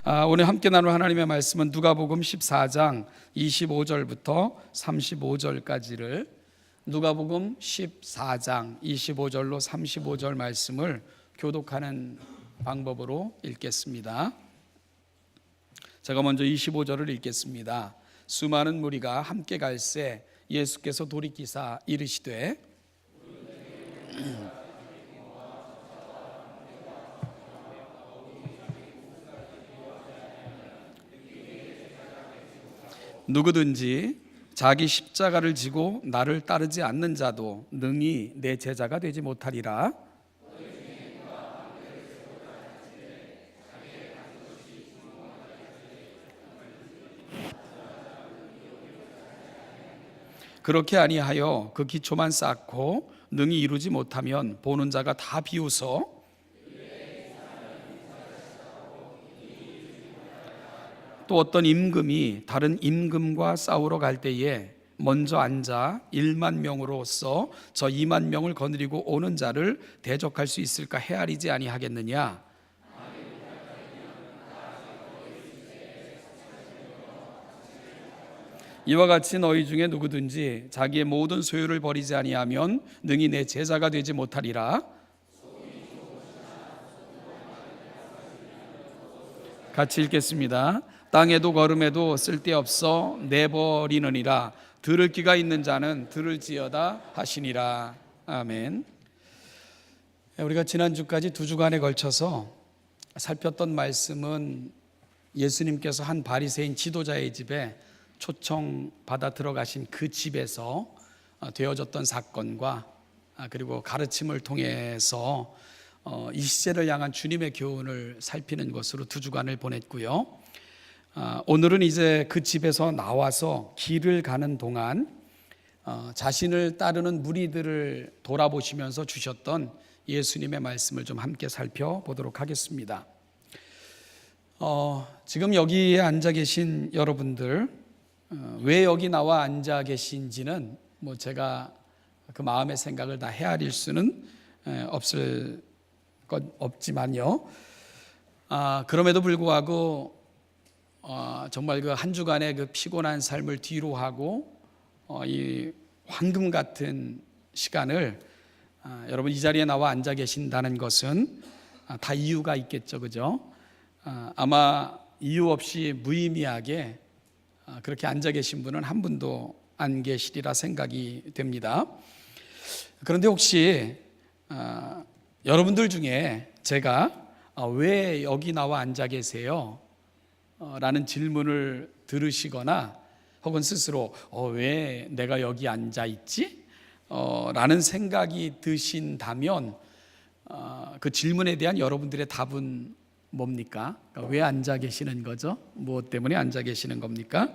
오늘 함께 나눌 하나님의 말씀은 누가복음 14장 25절부터 35절까지를 누가복음 14장 25절로 35절 말씀을 교독하는 방법으로 읽겠습니다. 제가 먼저 25절을 읽겠습니다. 수많은 무리가 함께 갈새 예수께서 돌이키사 이르시되 누구든지 자기 십자가를 지고 나를 따르지 않는 자도 능히 내 제자가 되지 못하리라. 그렇게 아니하여 그 기초만 쌓고 능히 이루지 못하면 보는 자가 다 비웃어 또 어떤 임금이 다른 임금과 싸우러 갈 때에 먼저 앉아 1만 명으로서 저 2만 명을 거느리고 오는 자를 대적할 수 있을까 헤아리지 아니하겠느냐. 이와 같이 너희 중에 누구든지 자기의 모든 소유를 버리지 아니하면 능히 내 제자가 되지 못하리라. 같이 읽겠습니다. 땅에도 걸음에도 쓸데없어 내버리느니라. 들을 귀가 있는 자는 들을지어다 하시니라. 아멘. 우리가 지난주까지 2주간에 걸쳐서 살폈던 말씀은 예수님께서 한 바리새인 지도자의 집에 초청받아 들어가신 그 집에서 되어졌던 사건과 그리고 가르침을 통해서 이 시대를 향한 주님의 교훈을 살피는 것으로 2주간을 보냈고요. 오늘은 이제 그 집에서 나와서 길을 가는 동안 자신을 따르는 무리들을 돌아보시면서 주셨던 예수님의 말씀을 좀 함께 살펴보도록 하겠습니다. 지금 여기에 앉아 계신 여러분들, 왜 여기 나와 앉아 계신지는 뭐 제가 그 마음의 생각을 다 헤아릴 수는 없지만요. 그럼에도 불구하고 정말 그 한 주간의 그 피곤한 삶을 뒤로 하고 이 황금 같은 시간을 여러분 이 자리에 나와 앉아 계신다는 것은 다 이유가 있겠죠, 그죠? 아마 이유 없이 무의미하게 그렇게 앉아 계신 분은 한 분도 안 계시리라 생각이 됩니다. 그런데 혹시 여러분들 중에 제가 왜 여기 나와 앉아 계세요? 라는 질문을 들으시거나 혹은 스스로 왜 내가 여기 앉아 있지? 라는 생각이 드신다면 그 질문에 대한 여러분들의 답은 뭡니까? 그러니까 왜 앉아 계시는 거죠? 무엇 때문에 앉아 계시는 겁니까?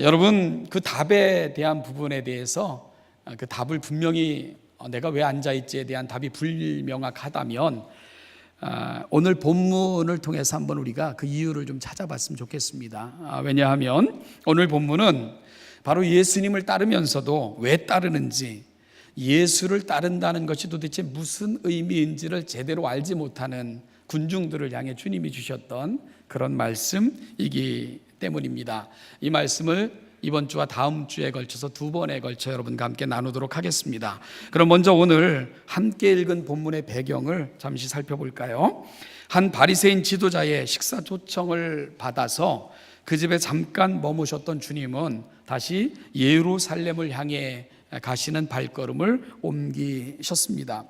여러분 그 답에 대한 부분에 대해서 그 답을 분명히 내가 왜 앉아 있지에 대한 답이 불명확하다면 오늘 본문을 통해서 한번 우리가 그 이유를 좀 찾아봤으면 좋겠습니다. 왜냐하면 오늘 본문은 바로 예수님을 따르면서도 왜 따르는지, 예수를 따른다는 것이 도대체 무슨 의미인지를 제대로 알지 못하는 군중들을 향해 주님이 주셨던 그런 말씀이기 때문입니다. 이 말씀을 이번 주와 다음 주에 걸쳐서 2번에 걸쳐 여러분과 함께 나누도록 하겠습니다. 그럼 먼저 오늘 함께 읽은 본문의 배경을 잠시 살펴볼까요? 한 바리새인 지도자의 식사 초청을 받아서 그 집에 잠깐 머무셨던 주님은 다시 예루살렘을 향해 가시는 발걸음을 옮기셨습니다.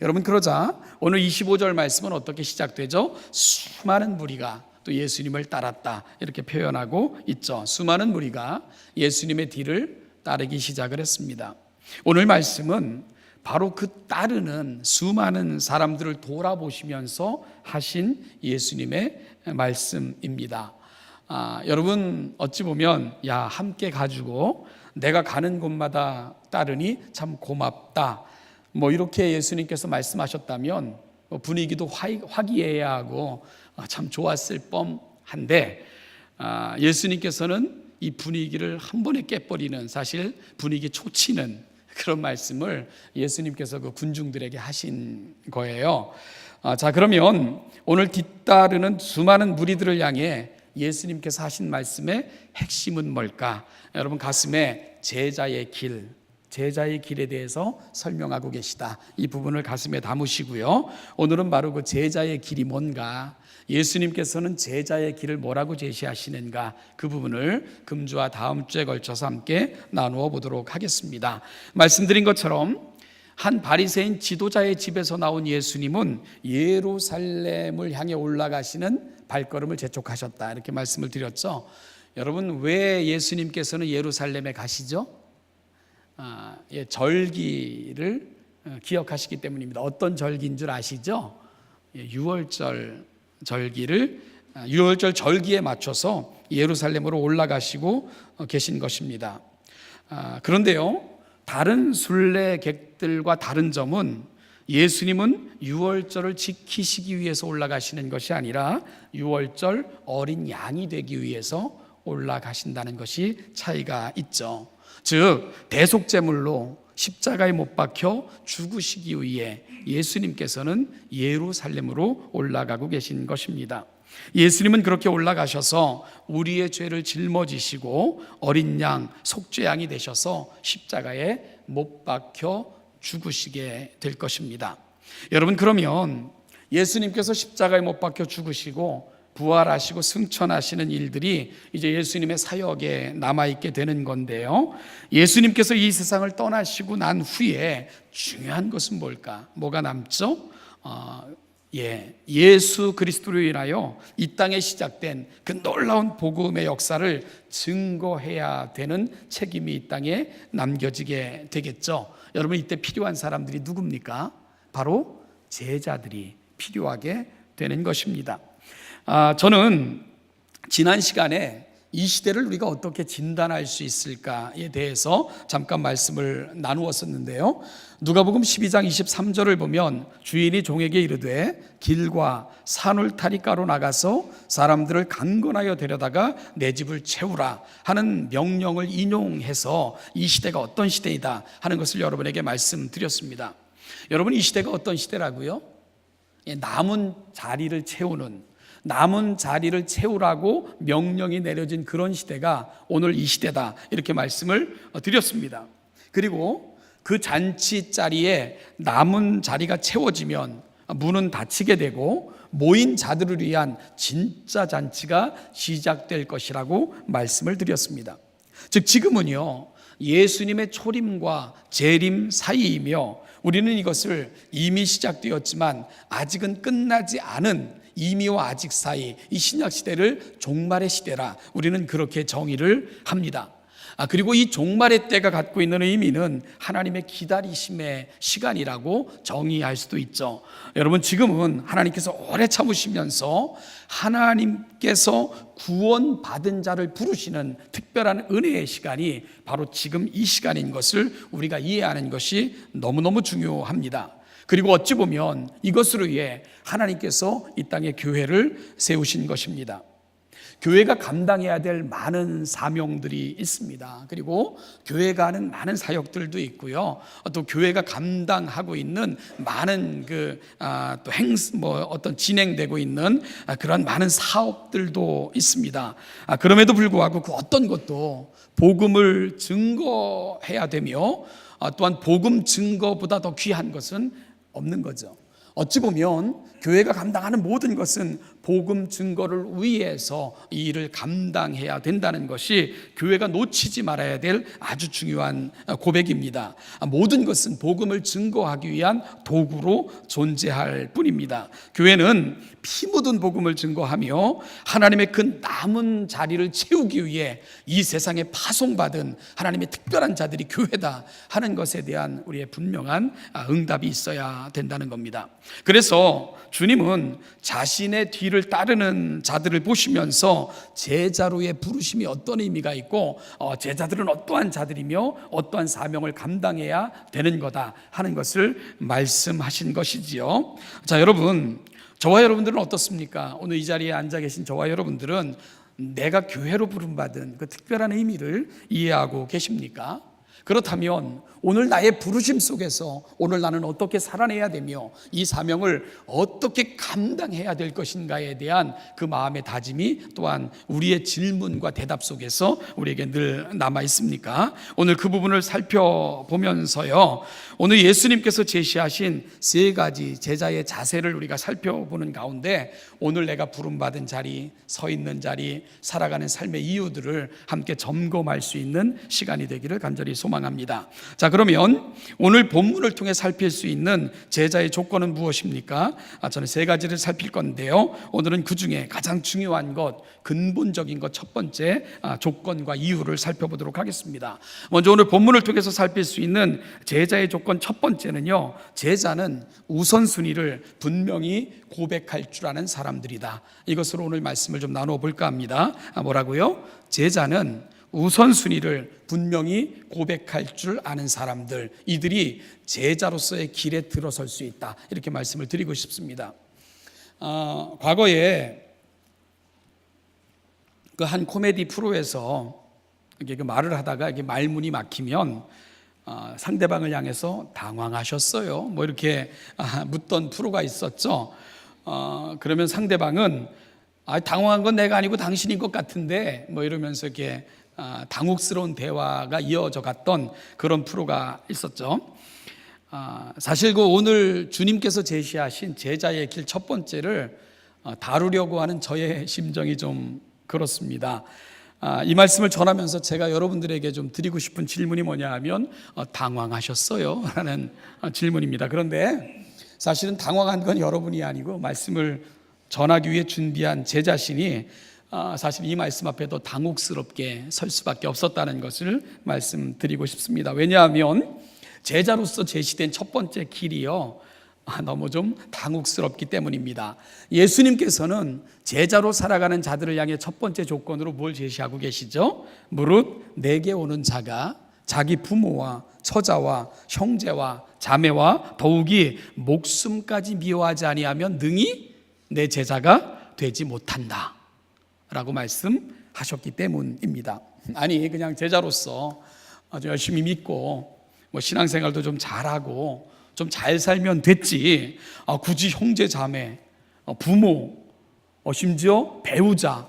여러분 그러자 오늘 25절 말씀은 어떻게 시작되죠? 수많은 무리가 또 예수님을 따랐다 이렇게 표현하고 있죠. 수많은 무리가 예수님의 뒤를 따르기 시작을 했습니다. 오늘 말씀은 바로 그 따르는 수많은 사람들을 돌아보시면서 하신 예수님의 말씀입니다. 여러분 어찌 보면 함께 가지고 내가 가는 곳마다 따르니 참 고맙다 뭐 이렇게 예수님께서 말씀하셨다면 분위기도 화기애애하고 참 좋았을 뻔한데 예수님께서는 이 분위기를 한 번에 깨버리는, 사실 분위기 초치는 그런 말씀을 예수님께서 그 군중들에게 하신 거예요. 자, 그러면 오늘 뒤따르는 수많은 무리들을 향해 예수님께서 하신 말씀의 핵심은 뭘까? 여러분 가슴에 제자의 길에 대해서 설명하고 계시다. 이 부분을 가슴에 담으시고요. 오늘은 바로 그 제자의 길이 뭔가, 예수님께서는 제자의 길을 뭐라고 제시하시는가, 그 부분을 금주와 다음 주에 걸쳐서 함께 나누어 보도록 하겠습니다. 말씀드린 것처럼 한 바리새인 지도자의 집에서 나온 예수님은 예루살렘을 향해 올라가시는 발걸음을 재촉하셨다, 이렇게 말씀을 드렸죠. 여러분, 왜 예수님께서는 예루살렘에 가시죠? 절기를 기억하시기 때문입니다. 어떤 절기인 줄 아시죠? 유월절 절기를, 유월절 절기에 맞춰서 예루살렘으로 올라가시고 계신 것입니다. 그런데요, 다른 순례객들과 다른 점은 예수님은 유월절을 지키시기 위해서 올라가시는 것이 아니라 유월절 어린 양이 되기 위해서 올라가신다는 것이 차이가 있죠. 즉 대속제물로 십자가에 못 박혀 죽으시기 위해 예수님께서는 예루살렘으로 올라가고 계신 것입니다. 예수님은 그렇게 올라가셔서 우리의 죄를 짊어지시고 어린 양, 속죄양이 되셔서 십자가에 못 박혀 죽으시게 될 것입니다. 여러분, 그러면 예수님께서 십자가에 못 박혀 죽으시고 부활하시고 승천하시는 일들이 이제 예수님의 사역에 남아있게 되는 건데요, 예수님께서 이 세상을 떠나시고 난 후에 중요한 것은 뭘까? 뭐가 남죠? 예수 그리스도로 인하여 이 땅에 시작된 그 놀라운 복음의 역사를 증거해야 되는 책임이 이 땅에 남겨지게 되겠죠. 여러분, 이때 필요한 사람들이 누굽니까? 바로 제자들이 필요하게 되는 것입니다. 저는 지난 시간에 이 시대를 우리가 어떻게 진단할 수 있을까에 대해서 잠깐 말씀을 나누었었는데요, 누가복음 12장 23절을 보면 주인이 종에게 이르되 길과 산울타리가로 나가서 사람들을 강건하여 데려다가 내 집을 채우라 하는 명령을 인용해서 이 시대가 어떤 시대이다 하는 것을 여러분에게 말씀드렸습니다. 여러분, 이 시대가 어떤 시대라고요? 남은 자리를 채우라고 명령이 내려진 그런 시대가 오늘 이 시대다, 이렇게 말씀을 드렸습니다. 그리고 그 잔치 자리에 남은 자리가 채워지면 문은 닫히게 되고 모인 자들을 위한 진짜 잔치가 시작될 것이라고 말씀을 드렸습니다. 즉 지금은요, 예수님의 초림과 재림 사이이며 우리는 이것을 이미 시작되었지만 아직은 끝나지 않은 이미와 아직 사이, 이 신약 시대를 종말의 시대라 우리는 그렇게 정의를 합니다. 그리고 이 종말의 때가 갖고 있는 의미는 하나님의 기다리심의 시간이라고 정의할 수도 있죠. 여러분, 지금은 하나님께서 오래 참으시면서 하나님께서 구원받은 자를 부르시는 특별한 은혜의 시간이 바로 지금 이 시간인 것을 우리가 이해하는 것이 너무너무 중요합니다. 그리고 어찌 보면 이것으로 위해 하나님께서 이 땅에 교회를 세우신 것입니다. 교회가 감당해야 될 많은 사명들이 있습니다. 그리고 교회가 하는 많은 사역들도 있고요. 또 교회가 감당하고 있는 많은 어떤 진행되고 있는 그런 많은 사업들도 있습니다. 그럼에도 불구하고 그 어떤 것도 복음을 증거해야 되며 또한 복음 증거보다 더 귀한 것은 없는 거죠. 어찌 보면 교회가 감당하는 모든 것은 복음 증거를 위해서 이 일을 감당해야 된다는 것이 교회가 놓치지 말아야 될 아주 중요한 고백입니다. 모든 것은 복음을 증거하기 위한 도구로 존재할 뿐입니다. 교회는 피 묻은 복음을 증거하며 하나님의 그 남은 자리를 채우기 위해 이 세상에 파송받은 하나님의 특별한 자들이 교회다 하는 것에 대한 우리의 분명한 응답이 있어야 된다는 겁니다. 그래서 주님은 자신의 뒤를 따르는 자들을 보시면서 제자로의 부르심이 어떤 의미가 있고 제자들은 어떠한 자들이며 어떠한 사명을 감당해야 되는 거다 하는 것을 말씀하신 것이지요. 자, 여러분, 저와 여러분들은 어떻습니까? 오늘 이 자리에 앉아 계신 저와 여러분들은 내가 교회로 부름받은 그 특별한 의미를 이해하고 계십니까? 그렇다면 오늘 나의 부르심 속에서 오늘 나는 어떻게 살아내야 되며 이 사명을 어떻게 감당해야 될 것인가에 대한 그 마음의 다짐이 또한 우리의 질문과 대답 속에서 우리에게 늘 남아 있습니까? 오늘 그 부분을 살펴보면서요, 오늘 예수님께서 제시하신 세 가지 제자의 자세를 우리가 살펴보는 가운데 오늘 내가 부름받은 자리, 서 있는 자리, 살아가는 삶의 이유들을 함께 점검할 수 있는 시간이 되기를 간절히 소망합니다. 자, 그러면 오늘 본문을 통해 살필 수 있는 제자의 조건은 무엇입니까? 저는 세 가지를 살필 건데요, 오늘은 그 중에 가장 중요한 것, 근본적인 것 첫 번째 조건과 이유를 살펴보도록 하겠습니다. 먼저 오늘 본문을 통해서 살필 수 있는 제자의 조건 첫 번째는요, 제자는 우선순위를 분명히 고백할 줄 아는 사람들이다. 이것으로 오늘 말씀을 좀 나누어 볼까 합니다. 뭐라고요? 제자는 우선순위를 분명히 고백할 줄 아는 사람들, 이들이 제자로서의 길에 들어설 수 있다. 이렇게 말씀을 드리고 싶습니다. 과거에 그 한 코미디 프로에서 이게 그 말을 하다가 이게 말문이 막히면 상대방을 향해서 당황하셨어요. 뭐 이렇게 묻던 프로가 있었죠. 그러면 상대방은 당황한 건 내가 아니고 당신인 것 같은데 뭐 이러면서 이렇게 당혹스러운 대화가 이어져 갔던 그런 프로가 있었죠. 사실 그 오늘 주님께서 제시하신 제자의 길 첫 번째를 다루려고 하는 저의 심정이 좀 그렇습니다. 이 말씀을 전하면서 제가 여러분들에게 좀 드리고 싶은 질문이 뭐냐 하면 당황하셨어요? 라는 질문입니다. 그런데 사실은 당황한 건 여러분이 아니고 말씀을 전하기 위해 준비한 제 자신이 사실 이 말씀 앞에도 당혹스럽게 설 수밖에 없었다는 것을 말씀드리고 싶습니다. 왜냐하면 제자로서 제시된 첫 번째 길이요, 너무 좀 당혹스럽기 때문입니다. 예수님께서는 제자로 살아가는 자들을 향해 첫 번째 조건으로 뭘 제시하고 계시죠? 무릇 내게 오는 자가 자기 부모와 처자와 형제와 자매와 더욱이 목숨까지 미워하지 아니하면 능히 내 제자가 되지 못한다 라고 말씀하셨기 때문입니다. 아니 그냥 제자로서 아주 열심히 믿고 뭐 신앙생활도 좀 잘하고 좀 잘 살면 됐지, 굳이 형제 자매, 부모, 심지어 배우자,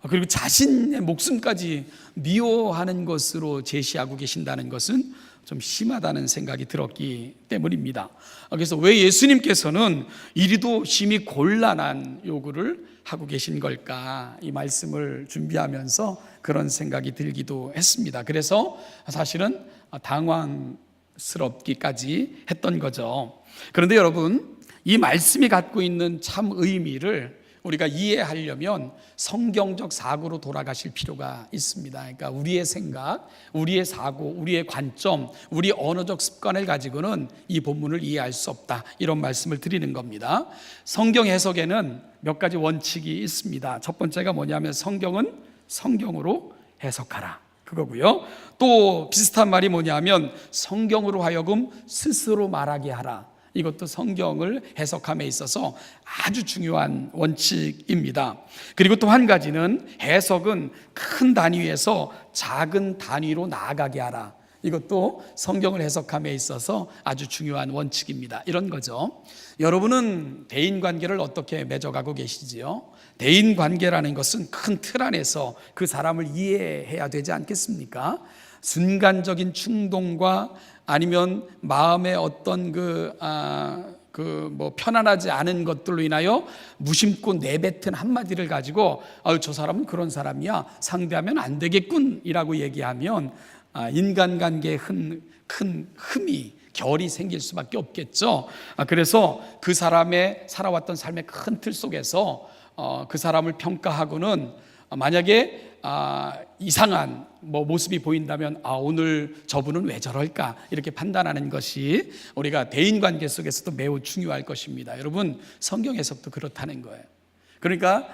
그리고 자신의 목숨까지 미워하는 것으로 제시하고 계신다는 것은 좀 심하다는 생각이 들었기 때문입니다. 그래서 왜 예수님께서는 이리도 심히 곤란한 요구를 하고 계신 걸까, 이 말씀을 준비하면서 그런 생각이 들기도 했습니다. 그래서 사실은 당황스럽기까지 했던 거죠. 그런데 여러분, 이 말씀이 갖고 있는 참 의미를 우리가 이해하려면 성경적 사고로 돌아가실 필요가 있습니다. 그러니까 우리의 생각, 우리의 사고, 우리의 관점, 우리 언어적 습관을 가지고는 이 본문을 이해할 수 없다, 이런 말씀을 드리는 겁니다. 성경 해석에는 몇 가지 원칙이 있습니다. 첫 번째가 뭐냐면 성경은 성경으로 해석하라, 그거고요. 또 비슷한 말이 뭐냐면 성경으로 하여금 스스로 말하게 하라, 이것도 성경을 해석함에 있어서 아주 중요한 원칙입니다. 그리고 또 한 가지는 해석은 큰 단위에서 작은 단위로 나아가게 하라, 이것도 성경을 해석함에 있어서 아주 중요한 원칙입니다. 이런 거죠. 여러분은 대인관계를 어떻게 맺어가고 계시지요? 대인관계라는 것은 큰 틀 안에서 그 사람을 이해해야 되지 않겠습니까? 순간적인 충동과 아니면 마음의 어떤 편안하지 않은 것들로 인하여 무심코 내뱉은 한마디를 가지고 저 사람은 그런 사람이야, 상대하면 안 되겠군 이라고 얘기하면 인간관계에 큰 흠이, 결이 생길 수밖에 없겠죠. 그래서 그 사람의 살아왔던 삶의 큰 틀 속에서 그 사람을 평가하고는 만약에 이상한 모습이 보인다면 오늘 저분은 왜 저럴까, 이렇게 판단하는 것이 우리가 대인관계 속에서도 매우 중요할 것입니다. 여러분, 성경 해석도 그렇다는 거예요. 그러니까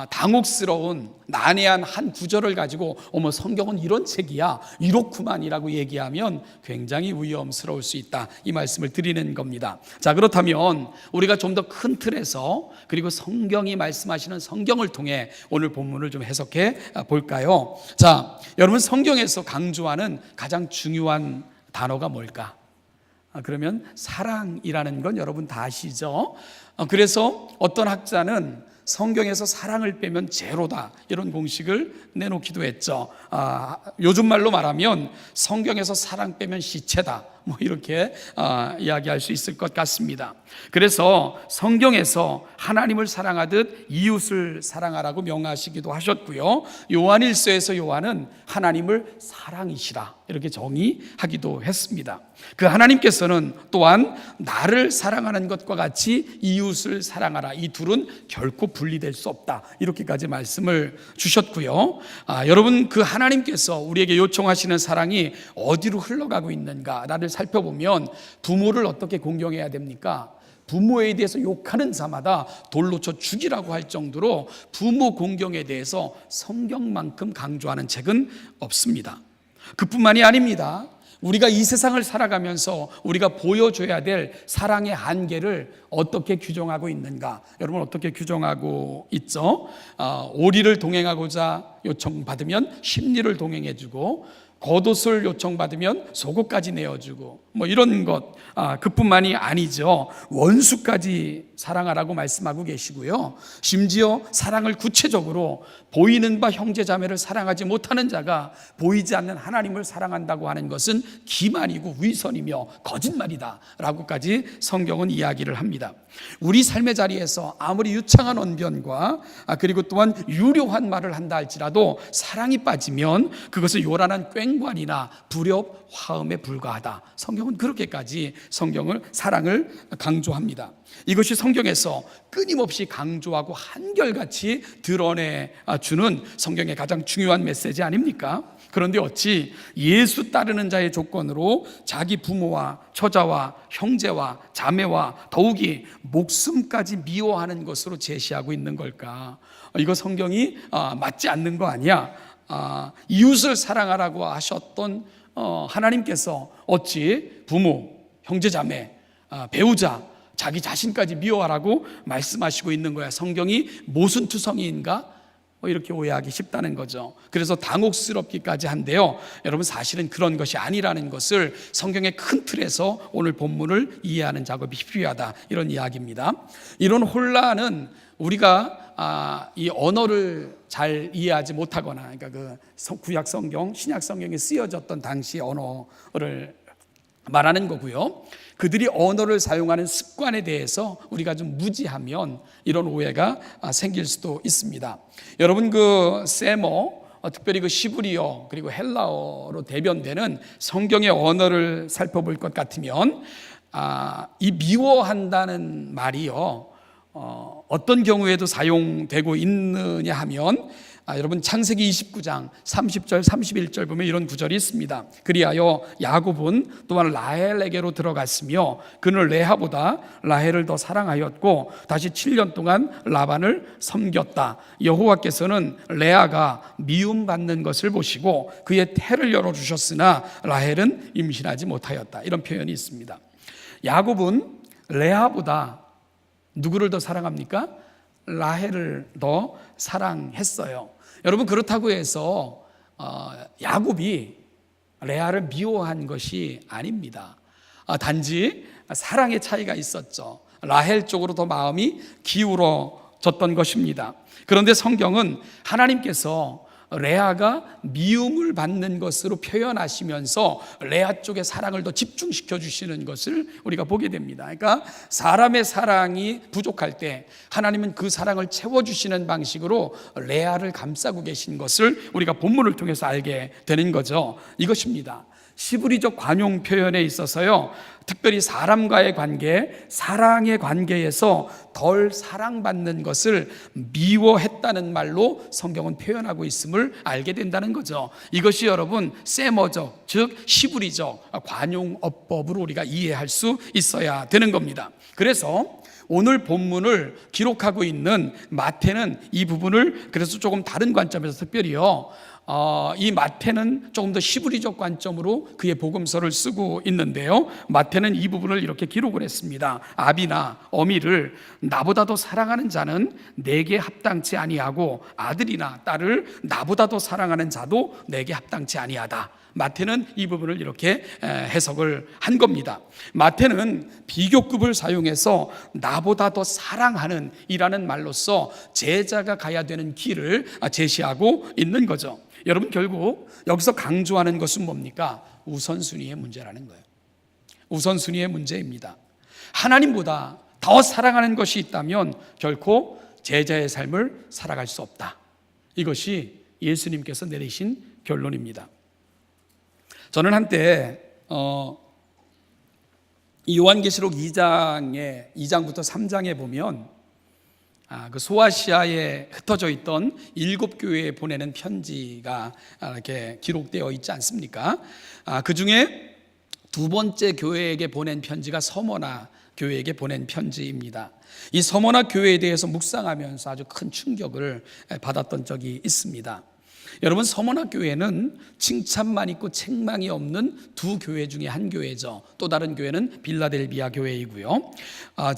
당혹스러운 난해한 한 구절을 가지고 어머 성경은 이런 책이야 이렇구만이라고 얘기하면 굉장히 위험스러울 수 있다, 이 말씀을 드리는 겁니다. 자, 그렇다면 우리가 좀 더 큰 틀에서 그리고 성경이 말씀하시는 성경을 통해 오늘 본문을 좀 해석해 볼까요? 자, 여러분 성경에서 강조하는 가장 중요한 단어가 뭘까? 그러면 사랑이라는 건 여러분 다 아시죠? 그래서 어떤 학자는 성경에서 사랑을 빼면 제로다, 이런 공식을 내놓기도 했죠. 요즘 말로 말하면 성경에서 사랑 빼면 시체다, 뭐 이렇게 이야기할 수 있을 것 같습니다. 그래서 성경에서 하나님을 사랑하듯 이웃을 사랑하라고 명하시기도 하셨고요, 요한일서에서 요한은 하나님을 사랑이시라 이렇게 정의하기도 했습니다. 그 하나님께서는 또한 나를 사랑하는 것과 같이 이웃을 사랑하라, 이 둘은 결코 분리될 수 없다, 이렇게까지 말씀을 주셨고요. 여러분, 그 하나님께서 우리에게 요청하시는 사랑이 어디로 흘러가고 있는가를 살펴보면 부모를 어떻게 공경해야 됩니까? 부모에 대해서 욕하는 자마다 돌로 쳐 죽이라고 할 정도로 부모 공경에 대해서 성경만큼 강조하는 책은 없습니다. 그뿐만이 아닙니다. 우리가 이 세상을 살아가면서 우리가 보여줘야 될 사랑의 한계를 어떻게 규정하고 있는가? 여러분 어떻게 규정하고 있죠? 오리를 동행하고자 요청받으면 십리를 동행해주고, 겉옷을 요청받으면 속옷까지 내어주고, 뭐 이런 것, 그뿐만이 아니죠. 원수까지 사랑하라고 말씀하고 계시고요, 심지어 사랑을 구체적으로 보이는 바 형제 자매를 사랑하지 못하는 자가 보이지 않는 하나님을 사랑한다고 하는 것은 기만이고 위선이며 거짓말이다 라고까지 성경은 이야기를 합니다. 우리 삶의 자리에서 아무리 유창한 언변과 그리고 또한 유료한 말을 한다 할지라도 사랑이 빠지면 그것은 요란한 꽹과리나 불협 화음에 불과하다, 성경은 그렇게까지 사랑을 강조합니다. 이것이 성경에서 끊임없이 강조하고 한결같이 드러내주는 성경의 가장 중요한 메시지 아닙니까? 그런데 어찌 예수 따르는 자의 조건으로 자기 부모와 처자와 형제와 자매와 더욱이 목숨까지 미워하는 것으로 제시하고 있는 걸까? 이거 성경이 맞지 않는 거 아니야? 이웃을 사랑하라고 하셨던 하나님께서 어찌 부모, 형제 자매, 배우자, 자기 자신까지 미워하라고 말씀하시고 있는 거야? 성경이 모순투성이인가? 이렇게 오해하기 쉽다는 거죠. 그래서 당혹스럽기까지 한데요, 여러분 사실은 그런 것이 아니라는 것을 성경의 큰 틀에서 오늘 본문을 이해하는 작업이 필요하다, 이런 이야기입니다. 이런 혼란은 우리가 이 언어를 잘 이해하지 못하거나, 그러니까 그 구약 성경, 신약 성경에 쓰여졌던 당시의 언어를 말하는 거고요, 그들이 언어를 사용하는 습관에 대해서 우리가 좀 무지하면 이런 오해가 생길 수도 있습니다. 여러분, 그 세머, 특별히 그 시브리어 그리고 헬라어로 대변되는 성경의 언어를 살펴볼 것 같으면 이 미워한다는 말이요, 어떤 경우에도 사용되고 있느냐 하면 여러분 창세기 29장 30절 31절 보면 이런 구절이 있습니다. 그리하여 야곱은 또한 라헬에게로 들어갔으며 그는 레아보다 라헬을 더 사랑하였고 다시 7년 동안 라반을 섬겼다. 여호와께서는 레아가 미움받는 것을 보시고 그의 태를 열어주셨으나 라헬은 임신하지 못하였다, 이런 표현이 있습니다. 야곱은 레아보다 누구를 더 사랑합니까? 라헬을 더 사랑했어요. 여러분, 그렇다고 해서 야곱이 레아를 미워한 것이 아닙니다. 단지 사랑의 차이가 있었죠. 라헬 쪽으로 더 마음이 기울어졌던 것입니다. 그런데 성경은 하나님께서 레아가 미움을 받는 것으로 표현하시면서 레아 쪽의 사랑을 더 집중시켜 주시는 것을 우리가 보게 됩니다. 그러니까 사람의 사랑이 부족할 때 하나님은 그 사랑을 채워주시는 방식으로 레아를 감싸고 계신 것을 우리가 본문을 통해서 알게 되는 거죠. 이것입니다. 시브리적 관용 표현에 있어서요, 특별히 사람과의 관계, 사랑의 관계에서 덜 사랑받는 것을 미워했다는 말로 성경은 표현하고 있음을 알게 된다는 거죠. 이것이 여러분 세머적, 즉 시브리적 관용어법으로 우리가 이해할 수 있어야 되는 겁니다. 그래서 오늘 본문을 기록하고 있는 마태는 이 부분을 그래서 조금 다른 관점에서 특별히요, 이 마태는 조금 더 시브리적 관점으로 그의 복음서를 쓰고 있는데요, 마태는 이 부분을 이렇게 기록을 했습니다. 아비나 어미를 나보다 더 사랑하는 자는 내게 합당치 아니하고 아들이나 딸을 나보다 더 사랑하는 자도 내게 합당치 아니하다. 마태는 이 부분을 이렇게 해석을 한 겁니다. 마태는 비교급을 사용해서 나보다 더 사랑하는 이라는 말로써 제자가 가야 되는 길을 제시하고 있는 거죠. 여러분, 결국 여기서 강조하는 것은 뭡니까? 우선순위의 문제라는 거예요. 우선순위의 문제입니다. 하나님보다 더 사랑하는 것이 있다면 결코 제자의 삶을 살아갈 수 없다. 이것이 예수님께서 내리신 결론입니다. 저는 한때 이 요한계시록 2장부터 3장에 보면 그 소아시아에 흩어져 있던 7교회에 보내는 편지가 이렇게 기록되어 있지 않습니까? 그 중에 두 번째 교회에게 보낸 편지가 서머나 교회에게 보낸 편지입니다. 이 서머나 교회에 대해서 묵상하면서 아주 큰 충격을 받았던 적이 있습니다. 여러분, 서머나 교회는 칭찬만 있고 책망이 없는 두 교회 중에 한 교회죠. 또 다른 교회는 빌라델비아 교회이고요.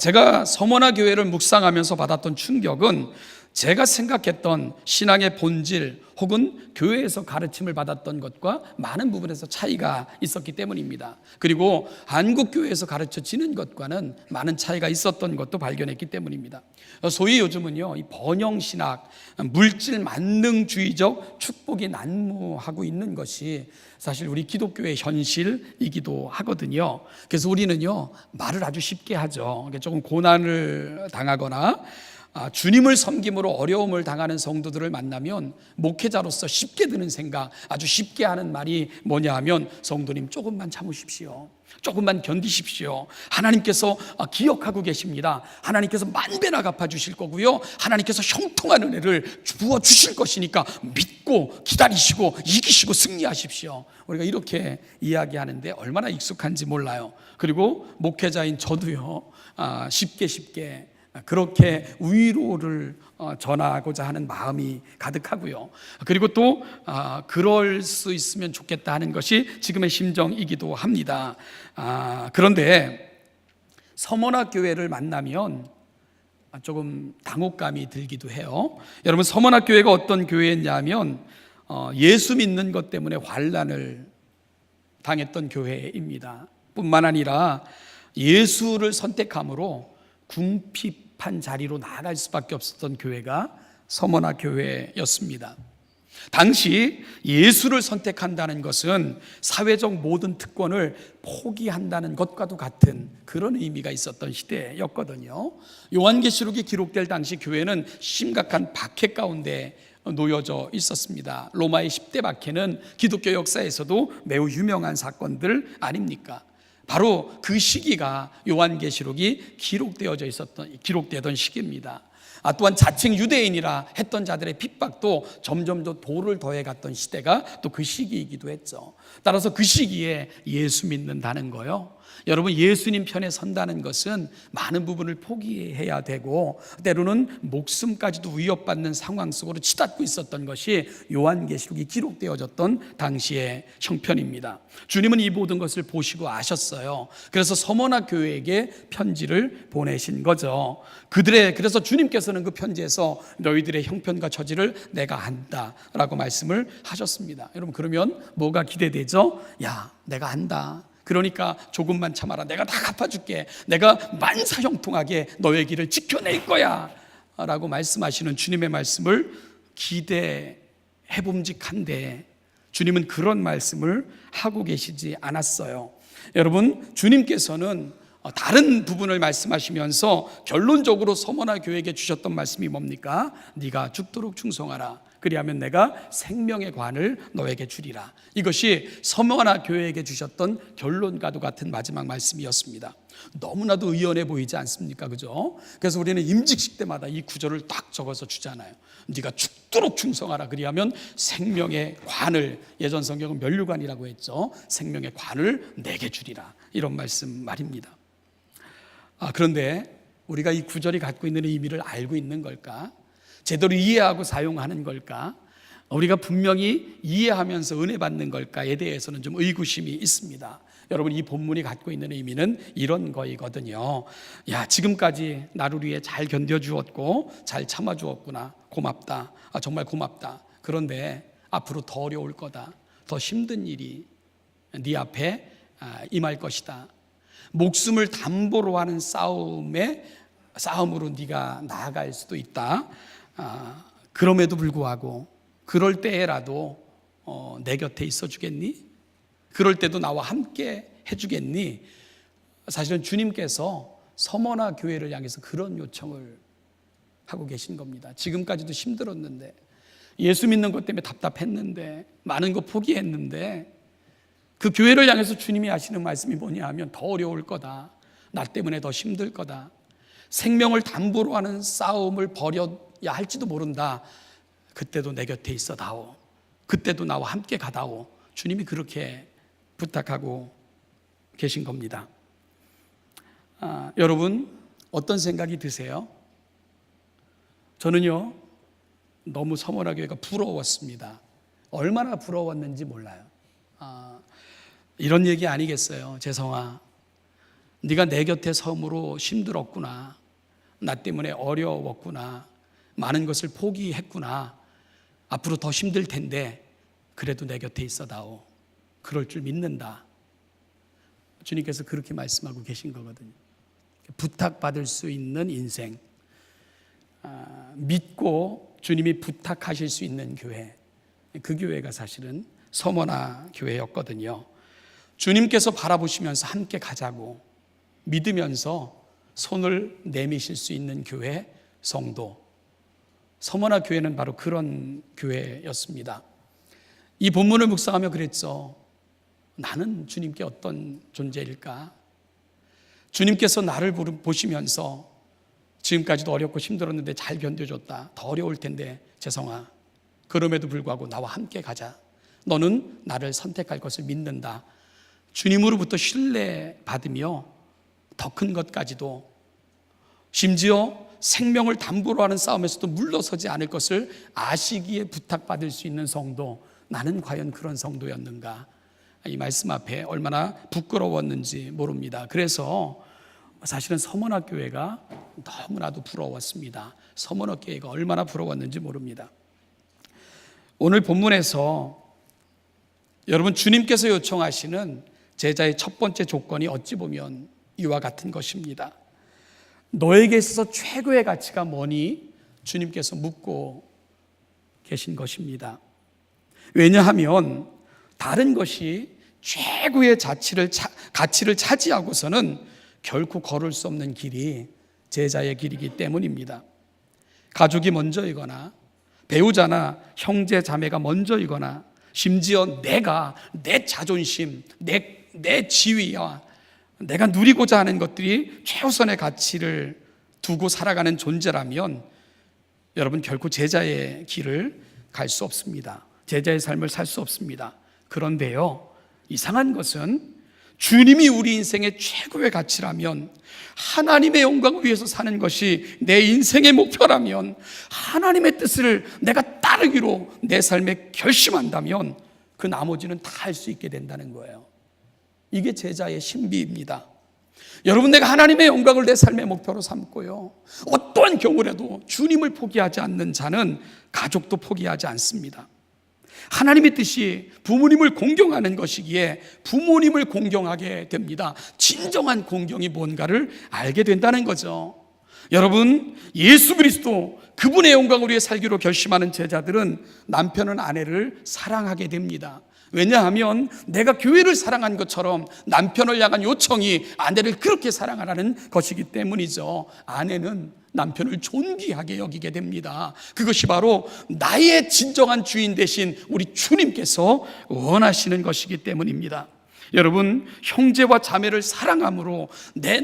제가 서머나 교회를 묵상하면서 받았던 충격은 제가 생각했던 신앙의 본질 혹은 교회에서 가르침을 받았던 것과 많은 부분에서 차이가 있었기 때문입니다. 그리고 한국 교회에서 가르쳐지는 것과는 많은 차이가 있었던 것도 발견했기 때문입니다. 소위 요즘은요, 이 번영신학, 물질 만능주의적 축복이 난무하고 있는 것이 사실 우리 기독교의 현실이기도 하거든요. 그래서 우리는요, 말을 아주 쉽게 하죠. 조금 고난을 당하거나 주님을 섬김으로 어려움을 당하는 성도들을 만나면 목회자로서 쉽게 드는 생각, 아주 쉽게 하는 말이 뭐냐 하면, 성도님 조금만 참으십시오. 조금만 견디십시오. 하나님께서 기억하고 계십니다. 하나님께서 만배나 갚아주실 거고요, 하나님께서 형통한 은혜를 부어주실 것이니까 믿고 기다리시고 이기시고 승리하십시오. 우리가 이렇게 이야기하는데 얼마나 익숙한지 몰라요. 그리고 목회자인 저도요, 쉽게 그렇게 위로를 전하고자 하는 마음이 가득하고요. 그리고 또 그럴 수 있으면 좋겠다 하는 것이 지금의 심정이기도 합니다. 그런데 서머나 교회를 만나면 조금 당혹감이 들기도 해요. 여러분, 서머나 교회가 어떤 교회였냐면 예수 믿는 것 때문에 환난을 당했던 교회입니다. 뿐만 아니라 예수를 선택함으로 궁핍한 자리로 나아갈 수밖에 없었던 교회가 서머나 교회였습니다. 당시 예수를 선택한다는 것은 사회적 모든 특권을 포기한다는 것과도 같은 그런 의미가 있었던 시대였거든요. 요한계시록이 기록될 당시 교회는 심각한 박해 가운데 놓여져 있었습니다. 로마의 10대 박해는 기독교 역사에서도 매우 유명한 사건들 아닙니까? 바로 그 시기가 요한계시록이 기록되던 시기입니다. 또한 자칭 유대인이라 했던 자들의 핍박도 점점 더 돌을 더해갔던 시대가 또 그 시기이기도 했죠. 따라서 그 시기에 예수 믿는다는 거요, 여러분, 예수님 편에 선다는 것은 많은 부분을 포기해야 되고 때로는 목숨까지도 위협받는 상황 속으로 치닫고 있었던 것이 요한계시록이 기록되어졌던 당시의 형편입니다. 주님은 이 모든 것을 보시고 아셨어요. 그래서 서머나 교회에게 편지를 보내신 거죠. 그래서 주님께서는 그 편지에서 너희들의 형편과 처지를 내가 안다라고 말씀을 하셨습니다. 여러분, 그러면 뭐가 기대되죠? 야, 내가 안다. 그러니까 조금만 참아라. 내가 다 갚아줄게. 내가 만사형통하게 너의 길을 지켜낼 거야 라고 말씀하시는 주님의 말씀을 기대해봄직한데 주님은 그런 말씀을 하고 계시지 않았어요. 여러분, 주님께서는 다른 부분을 말씀하시면서 결론적으로 서머나 교회에게 주셨던 말씀이 뭡니까? 네가 죽도록 충성하라. 그리하면 내가 생명의 관을 너에게 주리라. 이것이 서머나 교회에게 주셨던 결론과도 같은 마지막 말씀이었습니다. 너무나도 의연해 보이지 않습니까? 그죠? 그래서 우리는 임직식 때마다 이 구절을 딱 적어서 주잖아요. 네가 죽도록 충성하라. 그리하면 생명의 관을, 예전 성경은 면류관이라고 했죠. 생명의 관을 내게 주리라. 이런 말씀 말입니다. 그런데 우리가 이 구절이 갖고 있는 의미를 알고 있는 걸까? 제대로 이해하고 사용하는 걸까? 우리가 분명히 이해하면서 은혜 받는 걸까에 대해서는 좀 의구심이 있습니다. 여러분, 이 본문이 갖고 있는 의미는 이런 거이거든요. 야, 지금까지 나를 위해 잘 견뎌주었고 잘 참아주었구나. 고맙다. 정말 고맙다. 그런데 앞으로 더 어려울 거다. 더 힘든 일이 네 앞에 임할 것이다. 목숨을 담보로 하는 싸움으로 네가 나아갈 수도 있다. 그럼에도 불구하고 그럴 때라도 내 곁에 있어 주겠니? 그럴 때도 나와 함께 해주겠니? 사실은 주님께서 서머나 교회를 향해서 그런 요청을 하고 계신 겁니다. 지금까지도 힘들었는데, 예수 믿는 것 때문에 답답했는데, 많은 거 포기했는데, 그 교회를 향해서 주님이 하시는 말씀이 뭐냐 하면 더 어려울 거다. 나 때문에 더 힘들 거다. 생명을 담보로 하는 싸움을 벌여야 할지도 모른다. 그때도 내 곁에 있어 다오. 그때도 나와 함께 가다오. 주님이 그렇게 부탁하고 계신 겁니다. 여러분, 어떤 생각이 드세요? 저는요, 너무 서머나 교회가 부러웠습니다. 얼마나 부러웠는지 몰라요. 이런 얘기 아니겠어요? 재성아, 네가 내 곁에 섬으로 힘들었구나. 나 때문에 어려웠구나. 많은 것을 포기했구나. 앞으로 더 힘들 텐데 그래도 내 곁에 있어다오. 그럴 줄 믿는다. 주님께서 그렇게 말씀하고 계신 거거든요. 부탁받을 수 있는 인생, 믿고 주님이 부탁하실 수 있는 교회, 그 교회가 사실은 서머나 교회였거든요. 주님께서 바라보시면서 함께 가자고 믿으면서 손을 내미실 수 있는 교회, 성도, 서머나 교회는 바로 그런 교회였습니다. 이 본문을 묵상하며 그랬죠. 나는 주님께 어떤 존재일까? 주님께서 나를 보시면서 지금까지도 어렵고 힘들었는데 잘 견뎌줬다. 더 어려울 텐데 재성아, 그럼에도 불구하고 나와 함께 가자. 너는 나를 선택할 것을 믿는다. 주님으로부터 신뢰받으며 더 큰 것까지도, 심지어 생명을 담보로 하는 싸움에서도 물러서지 않을 것을 아시기에 부탁받을 수 있는 성도, 나는 과연 그런 성도였는가? 이 말씀 앞에 얼마나 부끄러웠는지 모릅니다. 그래서 사실은 서머나 교회가 너무나도 부러웠습니다. 서머나 교회가 얼마나 부러웠는지 모릅니다. 오늘 본문에서 여러분, 주님께서 요청하시는 제자의 첫 번째 조건이 어찌 보면 이와 같은 것입니다. 너에게 있어서 최고의 가치가 뭐니? 주님께서 묻고 계신 것입니다. 왜냐하면 다른 것이 최고의 가치를 차지하고서는 결코 걸을 수 없는 길이 제자의 길이기 때문입니다. 가족이 먼저이거나 배우자나 형제 자매가 먼저이거나 심지어 내 자존심, 내 지위와 내가 누리고자 하는 것들이 최우선의 가치를 두고 살아가는 존재라면 여러분, 결코 제자의 길을 갈 수 없습니다. 제자의 삶을 살 수 없습니다. 그런데요, 이상한 것은 주님이 우리 인생의 최고의 가치라면, 하나님의 영광을 위해서 사는 것이 내 인생의 목표라면, 하나님의 뜻을 내가 따르기로 내 삶에 결심한다면 그 나머지는 다 할 수 있게 된다는 거예요. 이게 제자의 신비입니다. 여러분, 내가 하나님의 영광을 내 삶의 목표로 삼고요, 어떠한 경우라도 주님을 포기하지 않는 자는 가족도 포기하지 않습니다. 하나님의 뜻이 부모님을 공경하는 것이기에 부모님을 공경하게 됩니다. 진정한 공경이 뭔가를 알게 된다는 거죠. 여러분, 예수 그리스도, 그분의 영광을 위해 살기로 결심하는 제자들은 남편은 아내를 사랑하게 됩니다. 왜냐하면 내가 교회를 사랑한 것처럼 남편을 향한 요청이 아내를 그렇게 사랑하라는 것이기 때문이죠. 아내는 남편을 존귀하게 여기게 됩니다. 그것이 바로 나의 진정한 주인 되신 우리 주님께서 원하시는 것이기 때문입니다. 여러분, 형제와 자매를 사랑함으로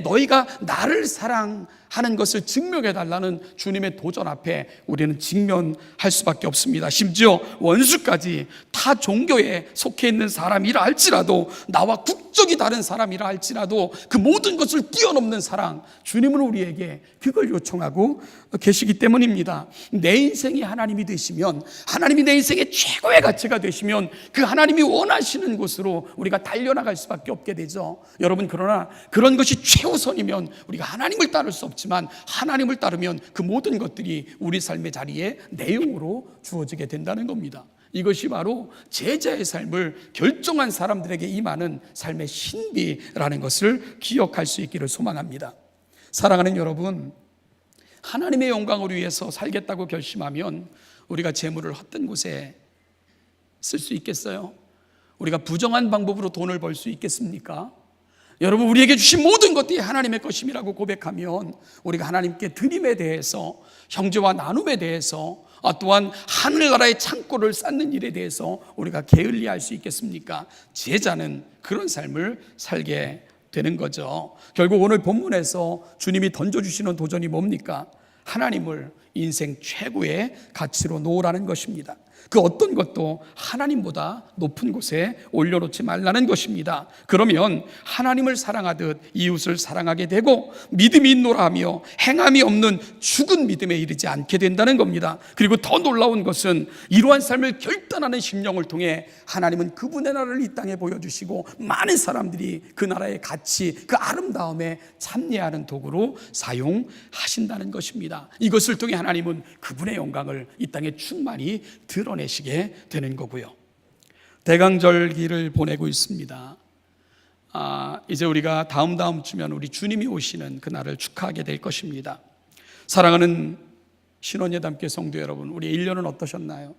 너희가 나를 사랑하는 하는 것을 증명해 달라는 주님의 도전 앞에 우리는 직면할 수밖에 없습니다. 심지어 원수까지 타 종교에 속해 있는 사람이라 할지라도, 나와 국적이 다른 사람이라 할지라도 그 모든 것을 뛰어넘는 사랑, 주님은 우리에게 그걸 요청하고 계시기 때문입니다. 내 인생이 하나님이 되시면, 하나님이 내 인생의 최고의 가치가 되시면 그 하나님이 원하시는 곳으로 우리가 달려나갈 수밖에 없게 되죠. 여러분, 그러나 그런 것이 최우선이면 우리가 하나님을 따를 수 없지만, 하나님을 따르면 그 모든 것들이 우리 삶의 자리에 내용으로 주어지게 된다는 겁니다. 이것이 바로 제자의 삶을 결정한 사람들에게 임하는 삶의 신비라는 것을 기억할 수 있기를 소망합니다. 사랑하는 여러분, 하나님의 영광을 위해서 살겠다고 결심하면 우리가 재물을 헛된 곳에 쓸 수 있겠어요? 우리가 부정한 방법으로 돈을 벌 수 있겠습니까? 여러분, 우리에게 주신 모든 것들이 하나님의 것임이라고 고백하면 우리가 하나님께 드림에 대해서, 형제와 나눔에 대해서, 또한 하늘나라의 창고를 쌓는 일에 대해서 우리가 게을리할 수 있겠습니까? 제자는 그런 삶을 살게 되는 거죠. 결국 오늘 본문에서 주님이 던져주시는 도전이 뭡니까? 하나님을 인생 최고의 가치로 놓으라는 것입니다. 그 어떤 것도 하나님보다 높은 곳에 올려놓지 말라는 것입니다. 그러면 하나님을 사랑하듯 이웃을 사랑하게 되고 믿음이 있노라 하며 행함이 없는 죽은 믿음에 이르지 않게 된다는 겁니다. 그리고 더 놀라운 것은 이러한 삶을 결단하는 심령을 통해 하나님은 그분의 나라를 이 땅에 보여주시고 많은 사람들이 그 나라의 가치, 그 아름다움에 참여하는 도구로 사용하신다는 것입니다. 이것을 통해 하나님은 그분의 영광을 이 땅에 충만히 드러내시게 되는 거고요. 대강절기를 보내고 있습니다. 이제 우리가 다음 주면 우리 주님이 오시는 그날을 축하하게 될 것입니다. 사랑하는 신원예담교회 성도 여러분, 우리의 1년은 어떠셨나요?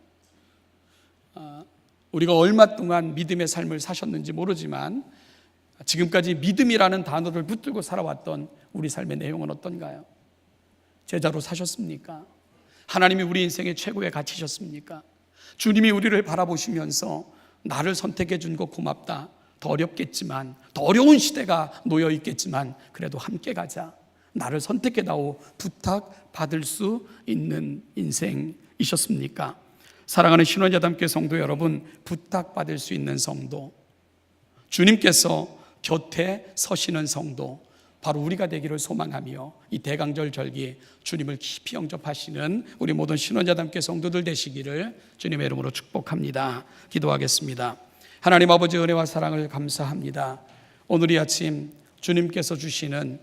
우리가 얼마 동안 믿음의 삶을 사셨는지 모르지만 지금까지 믿음이라는 단어를 붙들고 살아왔던 우리 삶의 내용은 어떤가요? 제자로 사셨습니까? 하나님이 우리 인생의 최고의 가치셨습니까? 주님이 우리를 바라보시면서 나를 선택해 준 거 고맙다. 더 어렵겠지만, 더 어려운 시대가 놓여 있겠지만 그래도 함께 가자. 나를 선택해 다오. 부탁받을 수 있는 인생이셨습니까? 사랑하는 신원야담교회 성도 여러분, 부탁받을 수 있는 성도, 주님께서 곁에 서시는 성도, 바로 우리가 되기를 소망하며 이 대강절 절기 주님을 깊이 영접하시는 우리 모든 신원야담교회 성도들 되시기를 주님의 이름으로 축복합니다. 기도하겠습니다. 하나님 아버지, 은혜와 사랑을 감사합니다. 오늘 이 아침 주님께서 주시는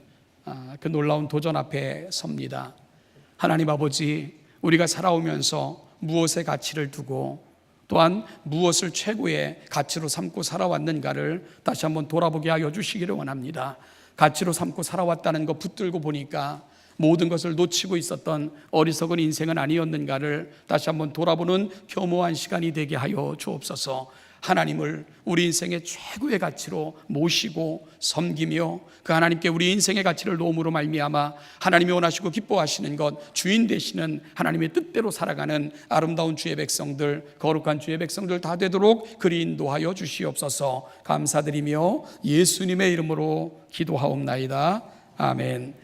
그 놀라운 도전 앞에 섭니다. 하나님 아버지, 우리가 살아오면서 무엇의 가치를 두고 또한 무엇을 최고의 가치로 삼고 살아왔는가를 다시 한번 돌아보게 하여 주시기를 원합니다. 가치로 삼고 살아왔다는 거 붙들고 보니까 모든 것을 놓치고 있었던 어리석은 인생은 아니었는가를 다시 한번 돌아보는 겸허한 시간이 되게 하여 주옵소서. 하나님을 우리 인생의 최고의 가치로 모시고 섬기며 그 하나님께 우리 인생의 가치를 놓음으로 말미암아 하나님이 원하시고 기뻐하시는 것, 주인 되시는 하나님의 뜻대로 살아가는 아름다운 주의 백성들, 거룩한 주의 백성들 다 되도록 그리 인도하여 주시옵소서. 감사드리며 예수님의 이름으로 기도하옵나이다. 아멘.